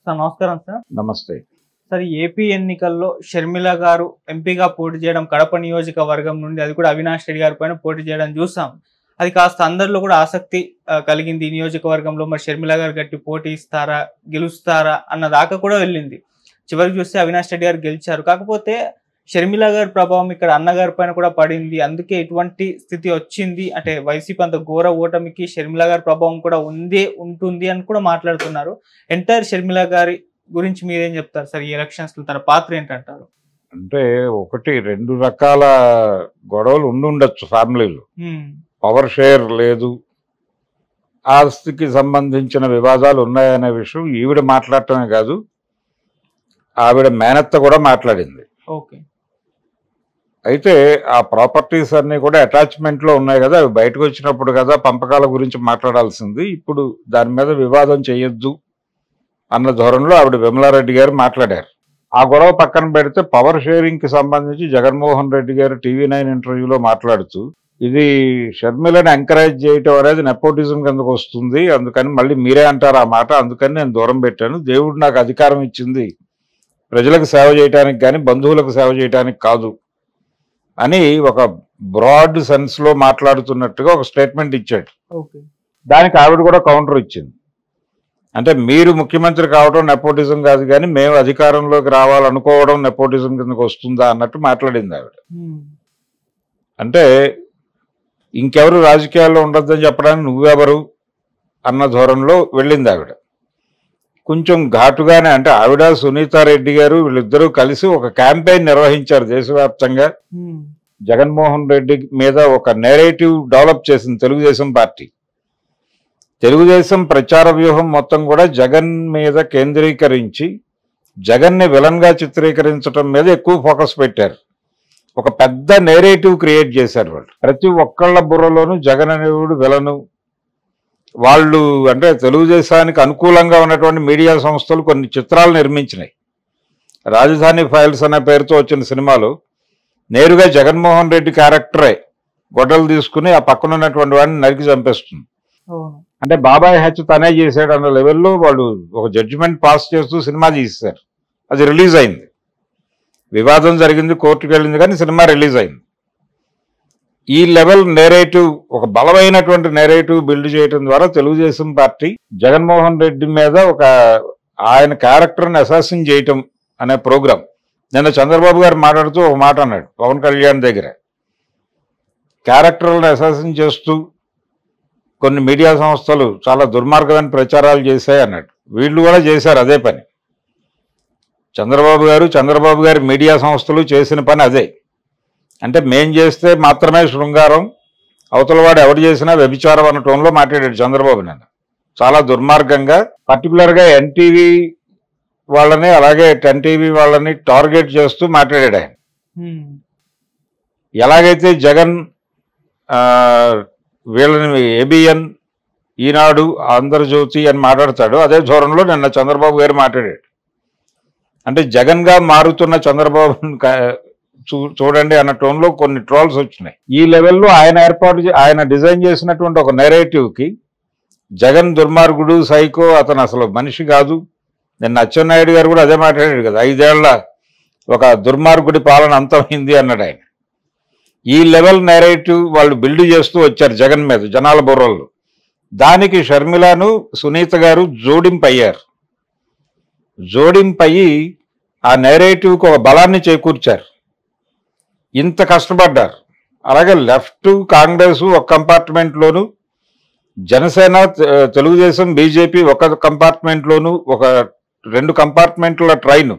Sir నమస్కారం sir. నమస్తే. Sir AP ఎన్నికల్లో షర్మిల గారు ఎంపీగా పోటీ చేయడం కడప నియోజకవర్గం నుండి, అది కూడా అవినాష్ రెడ్డి గారి పైన పోటీ చేయడం చూసాం. అది కాస్త అందరిలో కూడా ఆసక్తి కలిగింది. ఈ నియోజకవర్గంలో మరి షర్మిల గారు గట్టి పోటీ ఇస్తారా, గెలుస్తారా అన్న దాకా కూడా వెళ్ళింది. చివరికి చూస్తే అవినాష్ రెడ్డి గారు గెలిచారు. కాకపోతే షర్మిల గారి ప్రభావం ఇక్కడ అన్నగారి పైన కూడా పడింది. అందుకే ఇటువంటి స్థితి వచ్చింది. అంటే వైసీపీ అంత ఘోర ఓటమికి షర్మిల గారి ప్రభావం కూడా ఉంటుంది అని కూడా మాట్లాడుతున్నారు. ఎంటైర్ షర్మిల గారి గురించి మీరేం చెప్తారు సార్? ఈ ఎలక్షన్స్ లో తన పాత్ర ఏంటంటారు? అంటే ఒకటి రెండు రకాల గొడవలు ఉండుండొచ్చు ఫ్యామిలీలో. పవర్ షేర్ లేదు, ఆస్తికి సంబంధించిన వివాదాలు ఉన్నాయనే విషయం ఈవిడ మాట్లాడటమే కాదు, ఆవిడ మేనత్త కూడా మాట్లాడింది. ఓకే. అయితే ఆ ప్రాపర్టీస్ అన్నీ కూడా అటాచ్మెంట్లో ఉన్నాయి కదా, అవి బయటకు వచ్చినప్పుడు కదా పంపకాల గురించి మాట్లాడాల్సింది. ఇప్పుడు దాని మీద వివాదం చేయొద్దు అన్న ధోరణిలో ఆవిడ విమలారెడ్డి గారు మాట్లాడారు. ఆ గొడవ పక్కన పెడితే పవర్ షేరింగ్కి సంబంధించి జగన్మోహన్ రెడ్డి గారు టీవీ9 ఇంటర్వ్యూలో మాట్లాడుతూ ఇది షర్మిలను ఎంకరేజ్ చేయటం అనేది నెపోటిజం కిందకు వస్తుంది, అందుకని మళ్ళీ మీరే అంటారు ఆ మాట, అందుకని నేను దూరం పెట్టాను. దేవుడు నాకు అధికారం ఇచ్చింది ప్రజలకు సేవ చేయడానికి కానీ బంధువులకు సేవ చేయడానికి కాదు అని ఒక బ్రాడ్ సెన్స్లో మాట్లాడుతున్నట్టుగా ఒక స్టేట్మెంట్ ఇచ్చాడు. దానికి ఆవిడ కూడా కౌంటర్ ఇచ్చింది. అంటే మీరు ముఖ్యమంత్రి కావడం నెపోటిజం కాదు కానీ మేము అధికారంలోకి రావాలనుకోవడం నెపోటిజం కిందకు వస్తుందా అన్నట్టు మాట్లాడింది ఆవిడ. అంటే ఇంకెవరు రాజకీయాల్లో ఉండొద్దని చెప్పడానికి నువ్వెవరు అన్న ధోరణిలో వెళ్ళింది ఆవిడ. కొంచెం ఘాటుగానే, అంటే ఆవిడ సునీతారెడ్డి గారు వీళ్ళిద్దరూ కలిసి ఒక క్యాంపెయిన్ నిర్వహించారు దేశవ్యాప్తంగా. జగన్మోహన్ రెడ్డి మీద ఒక నేరేటివ్ డెవలప్ చేసింది తెలుగుదేశం పార్టీ. తెలుగుదేశం ప్రచార వ్యూహం మొత్తం కూడా జగన్ మీద కేంద్రీకరించి జగన్ని విలన్గా చిత్రీకరించడం మీద ఎక్కువ ఫోకస్ పెట్టారు. ఒక పెద్ద నేరేటివ్ క్రియేట్ చేశారు వాళ్ళు. ప్రతి ఒక్కళ్ళ బుర్రలోనూ జగన్ అనేవాడు విలను. వాళ్ళు అంటే తెలుగుదేశానికి అనుకూలంగా ఉన్నటువంటి మీడియా సంస్థలు కొన్ని చిత్రాలు నిర్మించినాయి. రాజధాని ఫైల్స్ అనే పేరుతో వచ్చిన సినిమాలు నేరుగా జగన్మోహన్ రెడ్డి క్యారెక్టరే గొడ్డలు తీసుకుని ఆ పక్కన ఉన్నటువంటి వాడిని నరికి చంపేస్తుంది. అంటే బాబాయ్ హత్య తనే చేశాడు అన్న లెవెల్లో వాళ్ళు ఒక జడ్జిమెంట్ పాస్ చేస్తూ సినిమా తీశారు. అది రిలీజ్ అయింది, వివాదం జరిగింది, కోర్టుకు వెళ్ళింది, కానీ సినిమా రిలీజ్ అయింది. ఈ లెవెల్ నేరేటివ్, ఒక బలమైనటువంటి నేరేటివ్ బిల్డ్ చేయడం ద్వారా తెలుగుదేశం పార్టీ జగన్మోహన్ రెడ్డి మీద ఒక ఆయన క్యారెక్టర్ని అసాసిన్ చేయటం అనే ప్రోగ్రాం. నిన్న చంద్రబాబు గారు మాట్లాడుతూ ఒక మాట అన్నాడు పవన్ కళ్యాణ్ దగ్గర, క్యారెక్టర్లను అసాసిన్ చేస్తూ కొన్ని మీడియా సంస్థలు చాలా దుర్మార్గమైన ప్రచారాలు చేశాయి అన్నాడు. వీళ్ళు కూడా చేశారు అదే పని. చంద్రబాబు గారి మీడియా సంస్థలు చేసిన పని అదే. అంటే మేం చేస్తే మాత్రమే శృంగారం, అవతలవాడు ఎవరు చేసినా వ్యభిచారం అన్న టోన్లో మాట్లాడాడు చంద్రబాబు. నేను చాలా దుర్మార్గంగా పర్టికులర్గా ఎన్టీవీ వాళ్ళని అలాగే 10TV వాళ్ళని టార్గెట్ చేస్తూ మాట్లాడాడు ఆయన. ఎలాగైతే జగన్ వీళ్ళని ఏబిఎన్, ఈనాడు, ఆంధ్రజ్యోతి అని మాట్లాడతాడో అదే ధోరణిలో నిన్న చంద్రబాబు గారు మాట్లాడాడు. అంటే జగన్గా మారుతున్న చంద్రబాబు చూడండి అన్న టోన్లో కొన్ని ట్రోల్స్ వచ్చినాయి. ఈ లెవెల్లో ఆయన డిజైన్ చేసినటువంటి ఒక నెరేటివ్కి జగన్ దుర్మార్గుడు, సైకో, అతను అసలు మనిషి కాదు. నిన్న అచ్చెన్నాయుడు గారు కూడా అదే మాట్లాడాడు కదా, 5 ఏళ్ల ఒక దుర్మార్గుడి పాలన అంతమైంది అన్నాడు ఆయన. ఈ లెవెల్ నెరేటివ్ వాళ్ళు బిల్డ్ చేస్తూ వచ్చారు జగన్ మీద జనాల బుర్రల్లో. దానికి షర్మిలను, సునీత గారు జోడింపయ్యి ఆ నెరేటివ్కి ఒక బలాన్ని చేకూర్చారు. ఇంత కష్టపడ్డారు. అలాగే లెఫ్ట్, కాంగ్రెస్ ఒక కంపార్ట్మెంట్లోను, జనసేన, తెలుగుదేశం, బీజేపీ ఒక కంపార్ట్మెంట్లోను, ఒక 2 కంపార్ట్మెంట్ల ట్రైన్.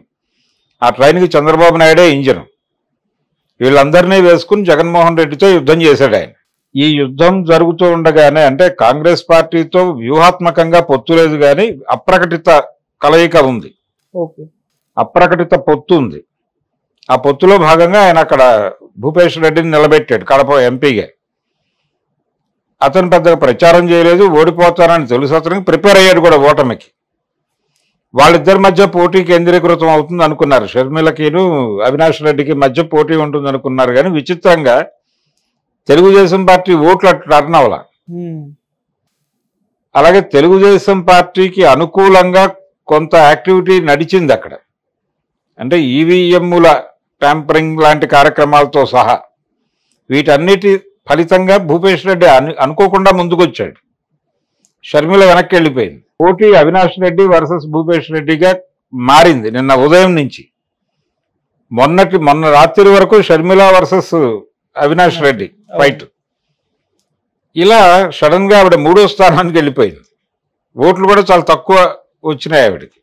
ఆ ట్రైన్కి చంద్రబాబు నాయుడే ఇంజన్. వీళ్ళందరినీ వేసుకుని జగన్మోహన్ రెడ్డితో యుద్ధం చేశాడు ఆయన. ఈ యుద్ధం జరుగుతూ ఉండగానే, అంటే కాంగ్రెస్ పార్టీతో వ్యూహాత్మకంగా పొత్తు లేదు కానీ అప్రకటిత కలయిక ఉంది, అప్రకటిత పొత్తు ఉంది. ఆ పొత్తులో భాగంగా ఆయన అక్కడ భూపేష్ రెడ్డిని నిలబెట్టాడు కడప ఎంపీగా. అతను పెద్దగా ప్రచారం చేయలేదు, ఓడిపోతానని తెలుసు, అతనికి ప్రిపేర్ అయ్యాడు కూడా ఓటమికి. వాళ్ళిద్దరి మధ్య పోటీ కేంద్రీకృతం అవుతుంది అనుకున్నారు. షర్మిలకిను అవినాష్ రెడ్డికి మధ్య పోటీ ఉంటుంది అనుకున్నారు. కానీ విచిత్రంగా తెలుగుదేశం పార్టీ ఓట్లు అట్లా టర్న్ అవ్వాల. అలాగే తెలుగుదేశం పార్టీకి అనుకూలంగా కొంత యాక్టివిటీ నడిచింది అక్కడ. అంటే ఈవీఎంల ట్యాంపరింగ్ లాంటి కార్యక్రమాలతో సహా వీటన్నిటి ఫలితంగా భూపేష్ రెడ్డి అనుకోకుండా ముందుకొచ్చాడు. షర్మిల వెనక్కి వెళ్ళిపోయింది. పోటీ అవినాష్ రెడ్డి వర్సెస్ భూపేష్ రెడ్డిగా మారింది నిన్న ఉదయం నుంచి. మొన్న రాత్రి వరకు షర్మిల వర్సెస్ అవినాష్ రెడ్డి ఫైట్. ఇలా సడన్ గా ఆవిడ 3వ స్థానానికి వెళ్ళిపోయింది. ఓట్లు కూడా చాలా తక్కువ వచ్చినాయి ఆవిడకి.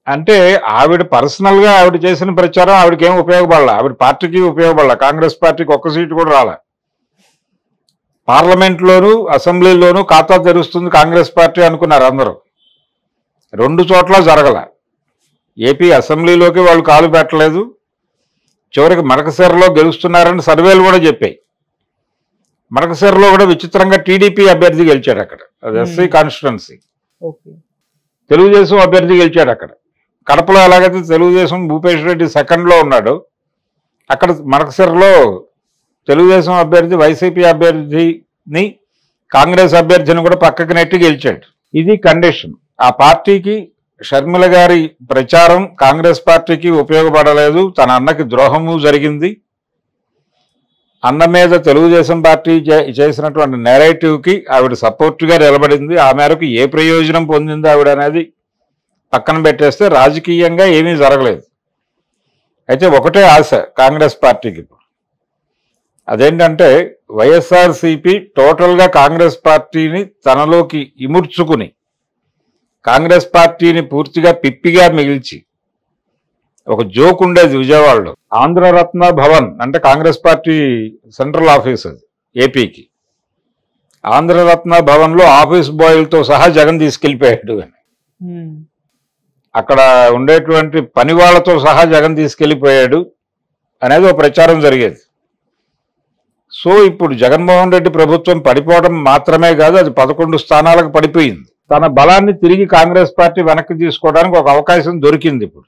అంటే ఆవిడ పర్సనల్ గా ఆవిడ చేసిన ప్రచారం ఆవిడకి ఏం ఉపయోగపడాల, ఆవిడ పార్టీకి ఉపయోగపడాల. కాంగ్రెస్ పార్టీకి ఒక్క సీటు కూడా రాల. పార్లమెంట్లోనూ అసెంబ్లీలోనూ ఖాతా తెరుస్తుంది కాంగ్రెస్ పార్టీ అనుకున్నారు అందరూ. 2 చోట్ల జరగల. ఏపీ అసెంబ్లీలోకి వాళ్ళు కాలు పెట్టలేదు. చివరికి మడకశిరలో గెలుస్తున్నారని సర్వేలు కూడా చెప్పాయి. మడకశిరలో కూడా విచిత్రంగా టీడీపీ అభ్యర్థి గెలిచాడు అక్కడ. అది ఎస్సీ కాన్స్టిట్యున్సీ. తెలుగుదేశం అభ్యర్థి గెలిచాడు అక్కడ. కడపలో ఎలాగైతే తెలుగుదేశం భూపేష్ రెడ్డి సెకండ్లో ఉన్నాడు, అక్కడ మడకశిరలో తెలుగుదేశం అభ్యర్థి వైసీపీ అభ్యర్థిని కాంగ్రెస్ అభ్యర్థిని కూడా పక్కకి నెట్టి గెలిచాడు. ఇది కండిషన్. ఆ పార్టీకి షర్మిల గారి ప్రచారం కాంగ్రెస్ పార్టీకి ఉపయోగపడలేదు. తన అన్నకి ద్రోహము జరిగింది. అన్న మీద తెలుగుదేశం పార్టీ చేసినటువంటి నెరేటివ్కి ఆవిడ సపోర్ట్గా నిలబడింది. ఆ మేరకు ఏ ప్రయోజనం పొందింది ఆవిడ అనేది పక్కన పెట్టేస్తే రాజకీయంగా ఏమీ జరగలేదు. అయితే ఒకటే ఆశ కాంగ్రెస్ పార్టీకి ఇప్పుడు. అదేంటంటే వైఎస్ఆర్సీపీ టోటల్గా కాంగ్రెస్ పార్టీని తనలోకి ఇముడ్చుకుని కాంగ్రెస్ పార్టీని పూర్తిగా పిప్పిగా మిగిల్చి, ఒక జోక్ ఉండేది విజయవాడలో, ఆంధ్రరత్న భవన్ అంటే కాంగ్రెస్ పార్టీ సెంట్రల్ ఆఫీస్ అది ఏపీకి. ఆంధ్రరత్న భవన్లో ఆఫీస్ బాయ్లతో సహా జగన్ తీసుకెళ్ళిపోయాడు అని, అక్కడ ఉండేటువంటి పని వాళ్ళతో సహా జగన్ తీసుకెళ్ళిపోయాడు అనేది ఒక ప్రచారం జరిగేది. సో ఇప్పుడు జగన్మోహన్ రెడ్డి ప్రభుత్వం పడిపోవడం మాత్రమే కాదు, అది 11 స్థానాలకు పడిపోయింది. తన బలాన్ని తిరిగి కాంగ్రెస్ పార్టీ వెనక్కి తీసుకోవడానికి ఒక అవకాశం దొరికింది ఇప్పుడు.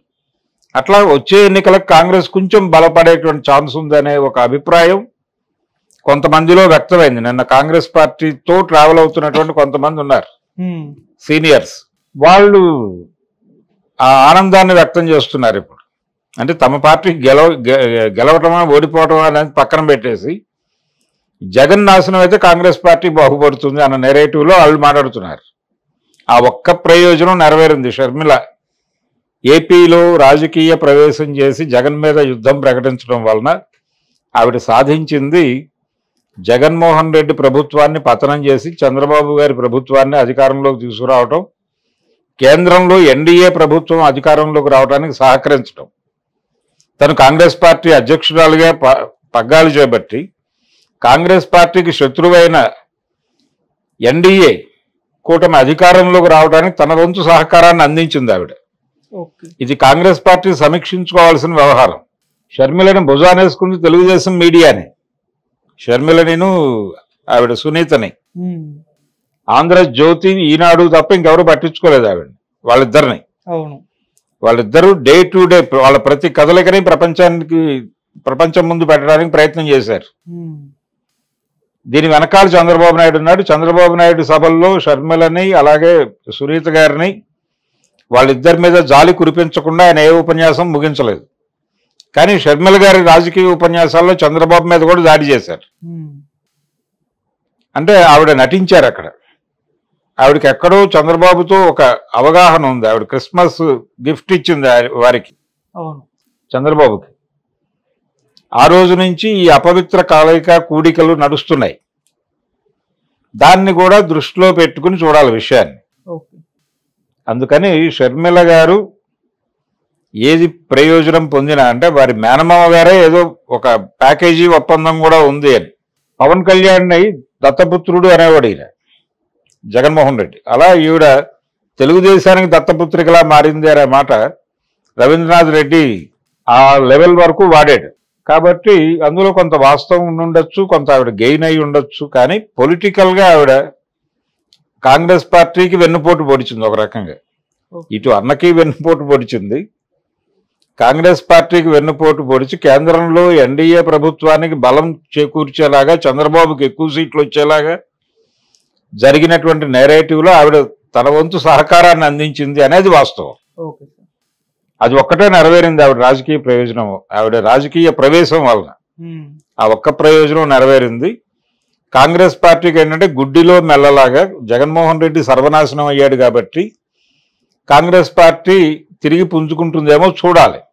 అట్లా వచ్చే ఎన్నికలకు కాంగ్రెస్ కొంచెం బలపడేటువంటి ఛాన్స్ ఉందనే ఒక అభిప్రాయం కొంతమందిలో వ్యక్తమైంది. నిన్న కాంగ్రెస్ పార్టీతో ట్రావెల్ అవుతున్నటువంటి కొంతమంది ఉన్నారు సీనియర్స్, వాళ్ళు ఆ ఆనందాన్ని వ్యక్తం చేస్తున్నారు ఇప్పుడు. అంటే తమ పార్టీ గెలవటమా ఓడిపోవటమా అనేది పక్కన పెట్టేసి జగన్ నాశనం అయితే కాంగ్రెస్ పార్టీ బాగుపడుతుంది అన్న నెరేటివ్లో వాళ్ళు మాట్లాడుతున్నారు. ఆ ఒక్క ప్రయోజనం నెరవేరింది. షర్మిల ఏపీలో రాజకీయ ప్రవేశం చేసి జగన్ మీద యుద్ధం ప్రకటించడం వలన ఆవిడ సాధించింది జగన్మోహన్ రెడ్డి ప్రభుత్వాన్ని పతనం చేసి చంద్రబాబు గారి ప్రభుత్వాన్ని అధికారంలోకి తీసుకురావటం, కేంద్రంలో ఎన్డీఏ ప్రభుత్వం అధికారంలోకి రావడానికి సహకరించడం. తను కాంగ్రెస్ పార్టీ అధ్యక్షురాలుగా పగ్గాలు చేపట్టి కాంగ్రెస్ పార్టీకి శత్రువైన ఎన్డీఏ కూటమి అధికారంలోకి రావడానికి తన వంతు సహకారాన్ని అందించింది ఆవిడ. ఇది కాంగ్రెస్ పార్టీ సమీక్షించుకోవాల్సిన వ్యవహారం. షర్మిలని భుజానేసుకుంది తెలుగుదేశం మీడియాని, షర్మిలనిను ఆవిడ సునీతని. ఆంధ్రజ్యోతి, ఈనాడు తప్ప ఇంకెవరు పట్టించుకోలేదు ఆవిడ, వాళ్ళిద్దరిని. వాళ్ళిద్దరూ డే టు డే వాళ్ళ ప్రతి కదలికని ప్రపంచం ముందు పెట్టడానికి ప్రయత్నం చేశారు. దీని వెనకాల చంద్రబాబు నాయుడు ఉన్నాడు. చంద్రబాబు నాయుడు సభల్లో షర్మిలని అలాగే సునీత గారిని వాళ్ళిద్దరి మీద జాలి కురిపించకుండా ఆయన ఏ ఉపన్యాసం ముగించలేదు. కానీ షర్మిల గారి రాజకీయ ఉపన్యాసాల్లో చంద్రబాబు మీద కూడా దాడి చేశారు. అంటే ఆవిడ నటించారు అక్కడ. ఆవిడకి ఎక్కడో చంద్రబాబుతో ఒక అవగాహన ఉంది. ఆవిడ క్రిస్మస్ గిఫ్ట్ ఇచ్చింది వారికి, చంద్రబాబుకి. ఆ రోజు నుంచి ఈ అపవిత్ర కలయిక కూడికలు నడుస్తున్నాయి. దాన్ని కూడా దృష్టిలో పెట్టుకుని చూడాలి విషయాన్ని. అందుకని షర్మిల గారు ఏది ప్రయోజనం పొందినా అంటే వారి మేనమామ గారే ఏదో ఒక ప్యాకేజీ ఒప్పందం కూడా ఉంది అని. పవన్ కళ్యాణ్ దత్తపుత్రుడు అనేవాడు ఈయన జగన్మోహన్ రెడ్డి. అలా ఈవిడ తెలుగుదేశానికి దత్తపుత్రికలా మారింది అనే మాట రవీంద్రనాథ్ రెడ్డి ఆ లెవెల్ వరకు వాడాడు. కాబట్టి అందులో కొంత వాస్తవం ఉండొచ్చు, కొంత ఆవిడ గెయిన్ అయి ఉండొచ్చు. కానీ పొలిటికల్గా ఆవిడ కాంగ్రెస్ పార్టీకి వెన్నుపోటు పొడిచింది ఒక రకంగా. ఇటు అన్నకి వెన్నుపోటు పొడిచింది, కాంగ్రెస్ పార్టీకి వెన్నుపోటు పొడిచి కేంద్రంలో ఎన్డీఏ ప్రభుత్వానికి బలం చేకూర్చేలాగా, చంద్రబాబుకి ఎక్కువ సీట్లు వచ్చేలాగా జరిగినటువంటి నేరేటివ్లో ఆవిడ తన వంతు సహకారాన్ని అందించింది అనేది వాస్తవం. Okay sir. అది ఒక్కటే నెరవేరింది ఆవిడ రాజకీయ ప్రయోజనం, ఆవిడ రాజకీయ ప్రవేశం వలన ఆ ఒక్క ప్రయోజనం నెరవేరింది. కాంగ్రెస్ పార్టీకి ఏంటంటే గుడ్డిలో మెల్లలాగా జగన్మోహన్ రెడ్డి సర్వనాశనం అయ్యాడు కాబట్టి కాంగ్రెస్ పార్టీ తిరిగి పుంజుకుంటుందేమో చూడాలి.